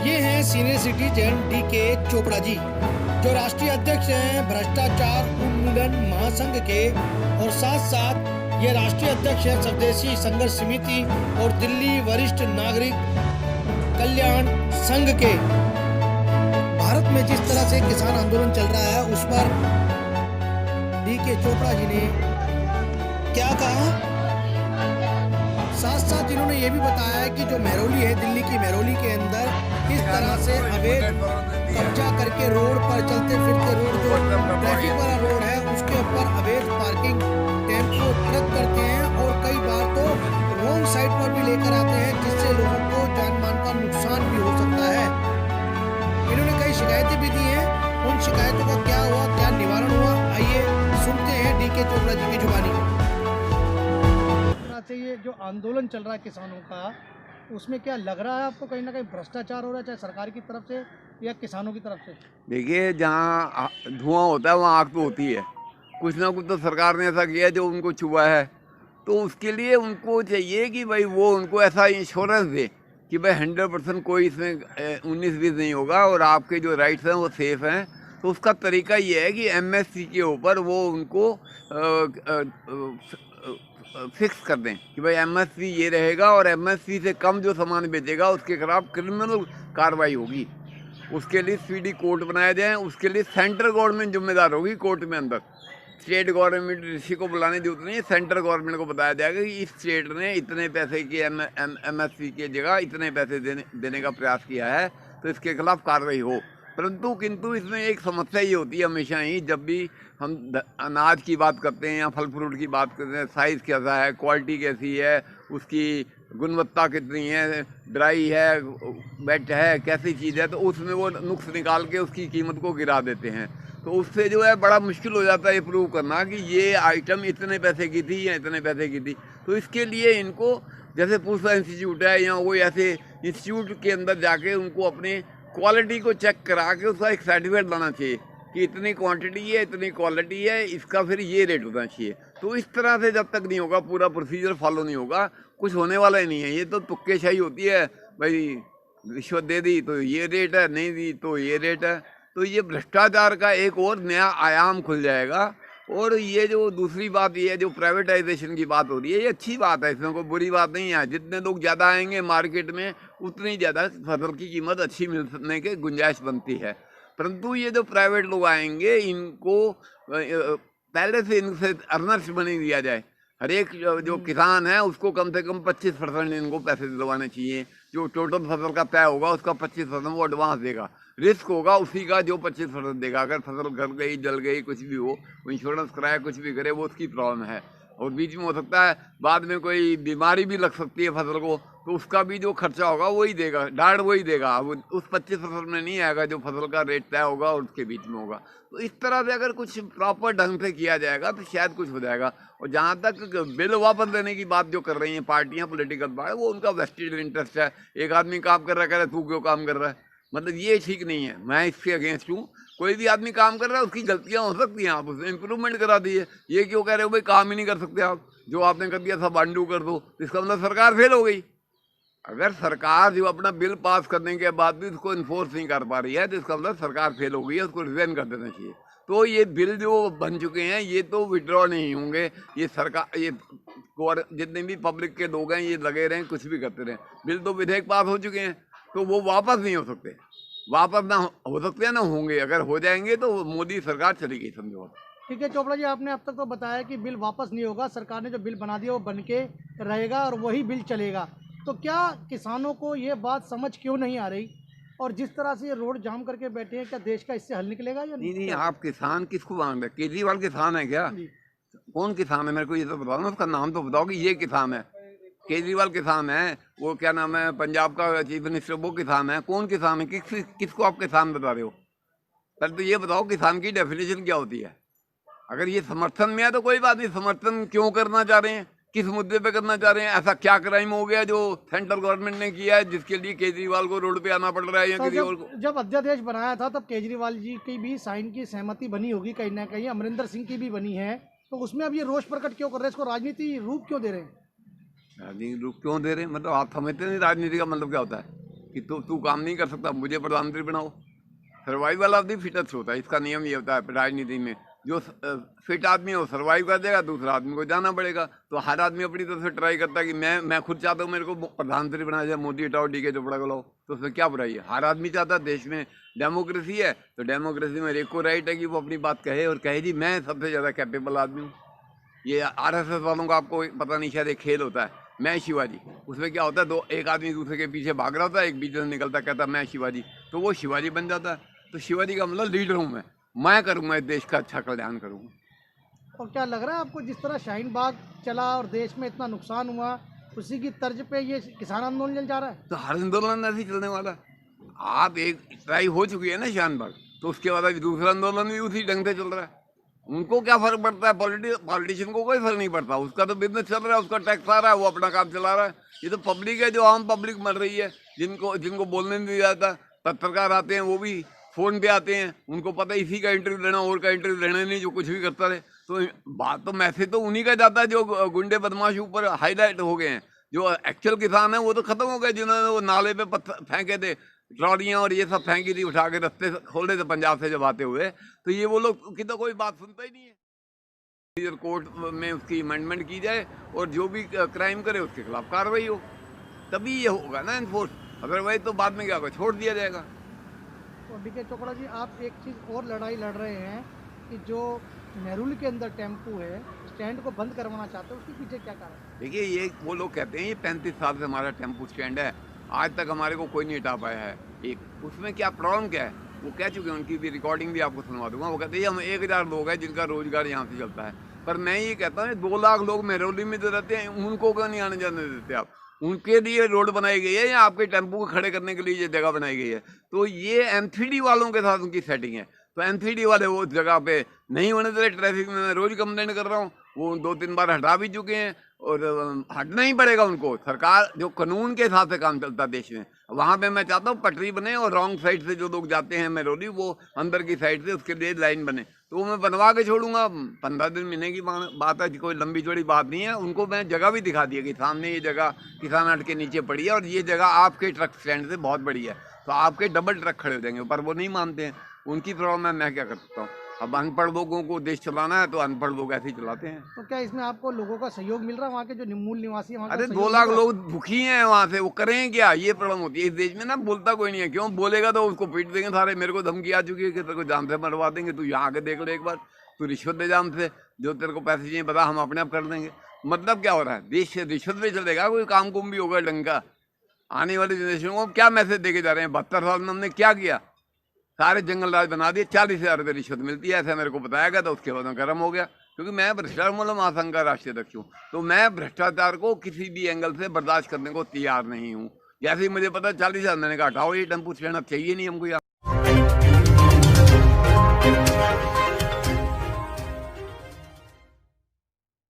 ये हैं senior citizen DK Chopra ji, जो राष्ट्रीय अध्यक्ष हैं भ्रष्टाचार उन्मूलन महासंघ के, और साथ साथ ये राष्ट्रीय अध्यक्ष हैं स्वदेशी संघर्ष समिति और दिल्ली वरिष्ठ नागरिक कल्याण संघ के। भारत में जिस तरह से किसान आंदोलन चल रहा है उस पर DK चोपड़ा जी ने क्या कहा, साथ साथ इन्होंने ये भी बताया है कि जो महरौली है, दिल्ली की महरौली के अंदर किस तरह से अवैध कब्जा करके रोड पर चलते फिरते रोड, जो ट्रैफिक वाला रोड है, उसके ऊपर अवैध पार्किंग टेम्पो ट्रक करते हैं और कई बार तो रॉन्ग साइड पर भी लेकर आते हैं, जिससे लोगों को जान माल का नुकसान भी हो सकता है। इन्होंने कई शिकायतें भी दी हैं, उन शिकायतों का क्या हुआ, क्या निवारण हुआ, आइए सुनते हैं DK चोपड़ा जी की जुबानी। से ये जो आंदोलन चल रहा है किसानों का, उसमें क्या लग रहा है आपको कहीं ना कहीं भ्रष्टाचार हो रहा है, चाहे सरकार की तरफ से या किसानों की तरफ से? देखिए, जहाँ धुआं होता है वहाँ आग तो होती है। कुछ ना कुछ तो सरकार ने ऐसा किया है जो उनको छुआ है, तो उसके लिए उनको चाहिए कि भाई वो उनको ऐसा इंश्योरेंस दे कि भाई 100% कोई इसमें 19-20 नहीं होगा और आपके जो राइट्स हैं वो सेफ हैं। तो उसका तरीका ये है कि MSC के ऊपर वो उनको फिक्स कर दें कि भाई MSP ये रहेगा और MSP से कम जो सामान बेचेगा उसके खिलाफ क्रिमिनल कार्रवाई होगी। उसके लिए स्पीडी कोर्ट बनाया जाए, उसके लिए सेंट्रल गवर्नमेंट जिम्मेदार होगी कोर्ट में अंदर। स्टेट गवर्नमेंट किसी को बुलाने की जरूरत नहीं है, सेंट्रल गवर्नमेंट को बताया जाएगा कि इस स्टेट ने इतने पैसे की MSP की जगह इतने पैसे देने का प्रयास किया है, तो इसके खिलाफ कार्रवाई हो। किंतु इसमें एक समस्या ये होती है हमेशा ही, जब भी हम अनाज की बात करते हैं या फल फ्रूट की बात करते हैं, साइज़ कैसा है, क्वालिटी कैसी है, उसकी गुणवत्ता कितनी है, ड्राई है, वेट है, कैसी चीज़ है, तो उसमें वो नुक्स निकाल के उसकी कीमत को गिरा देते हैं। तो उससे जो है बड़ा मुश्किल हो जाता है ये प्रूव करना कि ये आइटम इतने पैसे की थी या इतने पैसे की थी। तो इसके लिए इनको जैसे पूसा इंस्टीट्यूट है या वो ऐसे इंस्टीट्यूट के अंदर जाके उनको अपने क्वालिटी को चेक करा के उसका एक सर्टिफिकेट लाना चाहिए कि इतनी क्वांटिटी है, इतनी क्वालिटी है, इसका फिर ये रेट होना चाहिए। तो इस तरह से जब तक नहीं होगा, पूरा प्रोसीजर फॉलो नहीं होगा, कुछ होने वाला ही नहीं है। ये तो तुक्केशाही होती है, भाई रिश्वत दे दी तो ये रेट है, नहीं दी तो ये रेट है। तो ये भ्रष्टाचार का एक और नया आयाम खुल जाएगा। और ये जो दूसरी बात ये है, जो प्राइवेटाइजेशन की बात हो रही है, ये अच्छी बात है, इसमें कोई बुरी बात नहीं है। जितने लोग ज़्यादा आएंगे मार्केट में, उतनी ज़्यादा फसल की कीमत अच्छी मिलने की गुंजाइश बनती है। परंतु ये जो प्राइवेट लोग आएंगे, इनको पहले से इनसे अर्नर्स बनी दिया जाए। हर एक जो किसान है उसको कम से कम 25% इनको पैसे दिलवाने चाहिए। जो टोटल फसल का तय होगा उसका 25% वो एडवांस देगा। रिस्क होगा उसी का जो 25% देगा। अगर फसल गल गई, जल गई, कुछ भी हो, वो इंश्योरेंस कराए, कुछ भी करे, वो उसकी प्रॉब्लम है। और बीच में हो सकता है बाद में कोई बीमारी भी लग सकती है फसल को, तो उसका भी जो खर्चा होगा वही देगा, डाढ़ वही देगा। वो उस 25% में नहीं आएगा जो फसल का रेट तय होगा और उसके बीच में होगा। तो इस तरह से अगर कुछ प्रॉपर ढंग से किया जाएगा तो शायद कुछ हो जाएगा। और जहाँ तक बिल वापस देने की बात जो कर रही हैं पार्टियाँ, पॉलिटिकल पार्टी, वो उनका वेस्टेड इंटरेस्ट है। एक आदमी काम कर रहा है, कह रहा है तू क्यों काम कर रहा है, मतलब ये ठीक नहीं है। मैं इसके अगेंस्ट हूँ। कोई भी आदमी काम कर रहा है, उसकी गलतियाँ हो सकती हैं, आप उसमें इम्प्रूवमेंट करा दीजिए। ये क्यों कह रहे हो भाई काम ही नहीं कर सकते आप, जो आपने कर दिया सब अंडू कर दो, इसका मतलब सरकार फेल हो गई। अगर सरकार जो अपना बिल पास करने के बाद भी उसको इन्फोर्स नहीं कर पा रही है, तो इसका मतलब सरकार फेल हो गई है, उसको रिजाइन कर देना चाहिए। तो ये बिल जो बन चुके हैं ये तो विड्रॉ नहीं होंगे। ये सरकार, ये जितने भी पब्लिक के लोग हैं ये लगे रहें, कुछ भी करते रहें। बिल तो विधेयक पास हो चुके हैं, तो वो वापस नहीं हो सकते। वापस ना हो सकते हैं ना होंगे। अगर हो जाएंगे तो मोदी सरकार चली गई समझो। ठीक है चोपड़ा जी, आपने अब तक तो बताया कि बिल वापस नहीं होगा, सरकार ने जो बिल बना दिया वो बन के रहेगा और वही बिल चलेगा। तो क्या किसानों को ये बात समझ क्यों नहीं आ रही, और जिस तरह से ये रोड जाम करके बैठे हैं, क्या देश का इससे हल निकलेगा या नहीं? आप किसान किसको मांग रहे? केजरीवाल किसान है क्या? कौन किसान है? मेरे को ये तो बताओ ना, उसका नाम तो बताओ कि ये किसान है। केजरीवाल किसान है, वो क्या नाम है, पंजाब का चीफ मिनिस्टर, वो किसान है। कौन किसान है? किसको आप किसान बता रहे हो? पहले तो ये बताओ किसान की डेफिनेशन क्या होती है। अगर ये समर्थन में है तो कोई बात नहीं, समर्थन क्यों करना चाह रहे हैं, किस मुद्दे पे करना चाह रहे हैं? ऐसा क्या क्राइम हो गया जो सेंट्रल गवर्नमेंट ने किया है जिसके लिए केजरीवाल को रोड पे आना पड़ रहा है या किसी और को? जब अध्यादेश बनाया था तब केजरीवाल जी की भी साइन की सहमति बनी होगी कहीं ना कहीं, अमरिंदर सिंह की भी बनी है, तो उसमें अब ये रोष प्रकट क्यों कर रहे हैं, इसको राजनीति रूप क्यों दे रहे हैं? राजनीतिक रूप क्यों दे रहे हैं? मतलब आप समझते नहीं राजनीति का मतलब क्या होता है? कि तू काम नहीं कर सकता, मुझे प्रधानमंत्री बनाओ। सर्वाइवल ऑफ द फिटेस्ट होता है, इसका नियम ये होता है राजनीति में। जो फिट आदमी है वो सर्वाइव कर देगा, दूसरा आदमी को जाना पड़ेगा। तो हर आदमी अपनी तरफ से ट्राई करता है कि मैं खुद चाहता हूँ मेरे को प्रधानमंत्री बनाया जाए, मोदी हटाओ, डीके चोपड़ा को लाओ, तो उसमें क्या बुराई है? हर आदमी चाहता है, देश में डेमोक्रेसी है, तो डेमोक्रेसी में एक को राइट है कि वो अपनी बात कहे और कहे जी मैं सबसे ज़्यादा कैपेबल आदमी हूँ। ये RSS वालों का आपको पता नहीं, शायद एक खेल होता है मैं शिवाजी। उसमें क्या होता है, एक आदमी दूसरे के पीछे भाग रहा होता है, एक बीच में निकलता कहता मैं शिवाजी, तो वो शिवाजी बन जाता है। तो शिवाजी का मतलब लीडर हूँ मैं करूँगा, इस देश का अच्छा कल्याण करूँगा। और क्या लग रहा है आपको, जिस तरह शाहीन बाग चला और देश में इतना नुकसान हुआ, उसी की तर्ज पे ये किसान आंदोलन चल जा रहा है? तो हर आंदोलन ऐसे ही चलने वाला। आप एक ट्राई हो चुकी है ना शाहीन बाग, तो उसके बाद अभी दूसरा आंदोलन भी उसी ढंग से चल रहा है। उनको क्या फर्क पड़ता है? पॉलिटिशियन को कोई फर्क नहीं पड़ता, उसका तो बिजनेस चल रहा है, उसका टैक्स आ रहा है, वो अपना काम चला रहा है। ये तो पब्लिक है, जो आम पब्लिक मर रही है, जिनको बोलने नहीं दिया जाता। पत्रकार आते हैं, वो भी फ़ोन पे आते हैं, उनको पता है इसी का इंटरव्यू लेना, और का इंटरव्यू लेना नहीं, जो कुछ भी करता रहे। तो बात तो मैसेज तो उन्हीं का जाता है जो गुंडे बदमाश ऊपर हाईलाइट हो गए हैं। जो एक्चुअल किसान है वो तो खत्म हो गए, जिन्होंने वो नाले पे पत्थर फेंके थे, ट्रॉलियाँ और ये सब फेंकी थी, उठा के रास्ते खोले थे पंजाब से जब आते हुए। तो ये वो लोग की तो कोई बात सुनता ही नहीं है। कोर्ट में उसकी अमेंडमेंट की जाए और जो भी क्राइम करे उसके खिलाफ कार्रवाई हो, तभी ये होगा ना इन्फोर्स। अदरवाइज तो बाद में क्या होगा, छोड़ दिया जाएगा। तो डीके चोपड़ा जी, आप एक चीज़ और लड़ाई लड़ रहे हैं कि जो मेहरुल के अंदर टेम्पू है, स्टैंड को बंद करवाना चाहते हैं, उसके पीछे क्या कारण है? देखिए, ये वो लोग कहते हैं ये 35 साल से हमारा टेम्पू स्टैंड है, आज तक हमारे को कोई नहीं हटा पाया है। एक उसमें क्या प्रॉब्लम क्या है वो कह चुके हैं, उनकी भी रिकॉर्डिंग भी आपको सुनवा दूंगा। वो कहते हैं हम 1000 लोग हैं जिनका रोजगार यहाँ से चलता है। पर मैं ये कहता हूँ 2 लाख लोग मेहरौली में जो रहते हैं, उनको क्यों नहीं आने जाने देते आप? उनके लिए रोड बनाई गई है या आपके टेम्पू को खड़े करने के लिए ये जगह बनाई गई है? तो ये MCD वालों के साथ उनकी सेटिंग है। तो MCD वाले वो जगह पे नहीं होने दे रहे। ट्रैफिक में मैं रोज कंप्लेंट कर रहा हूँ, वो 2-3 बार हटा भी चुके हैं और हटना ही पड़ेगा उनको। सरकार जो कानून के हिसाब से काम चलता है देश में, वहाँ पे मैं चाहता हूँ पटरी बने और रॉन्ग साइड से जो लोग जाते हैं मेहरौली, वो अंदर की साइड से उसके लिए लाइन बने। तो वो मैं बनवा के छोड़ूंगा। 15 दिन महीने की बात है, कोई लंबी चौड़ी बात नहीं है। उनको मैं जगह भी दिखा दिया कि सामने ये जगह किसान हाट के नीचे पड़ी है और ये जगह आपके ट्रक स्टैंड से बहुत बड़ी है, तो आपके डबल ट्रक खड़े हो जाएंगे। पर वो नहीं मानते हैं, उनकी प्रॉब्लम है, मैं क्या कर सकता हूँ। अब अनपढ़ लोगों को देश चलाना है तो अनपढ़ लोग ऐसे ही चलाते हैं। तो क्या इसमें आपको लोगों का सहयोग मिल रहा है, वहाँ के जो मूल निवासी हैं? अरे 2 लाख लोग भूखी हैं वहाँ से, वो करें क्या? ये प्रॉब्लम होती है इस देश में ना, बोलता कोई नहीं है। क्यों बोलेगा तो उसको पीट देंगे सारे। मेरे को धमकी आ चुकी है कि तेरे को जान से मरवा देंगे, तू यहाँ आके देख ले एक बार, तू रिश्वत दे जा हमसे, जो तेरे को पैसे चाहिए बता, हम अपने आप कर देंगे। मतलब क्या हो रहा है? देश से रिश्वत में चलेगा, कोई काम कुम भी होगा ढंग का? आने वाले जनरेशन को क्या मैसेज देके जा रहे हैं? 72 साल में हमने क्या किया? सारे जंगल राज बना दिए, 40,000 रुपये रिश्वत मिलती है, ऐसा मेरे को बताया गया। तो उसके बाद में गर्म हो गया, क्योंकि मैं भ्रष्टाचार मूलक महासंघ का राष्ट्रीय अध्यक्ष हूँ। तो मैं भ्रष्टाचार को किसी भी एंगल से बर्दाश्त करने को तैयार नहीं हूँ। जैसे ही मुझे पता 40,000, मैंने कहा हटाओ ये टेम्पू स्टैंड, अब चाहिए नहीं हमको यहाँ।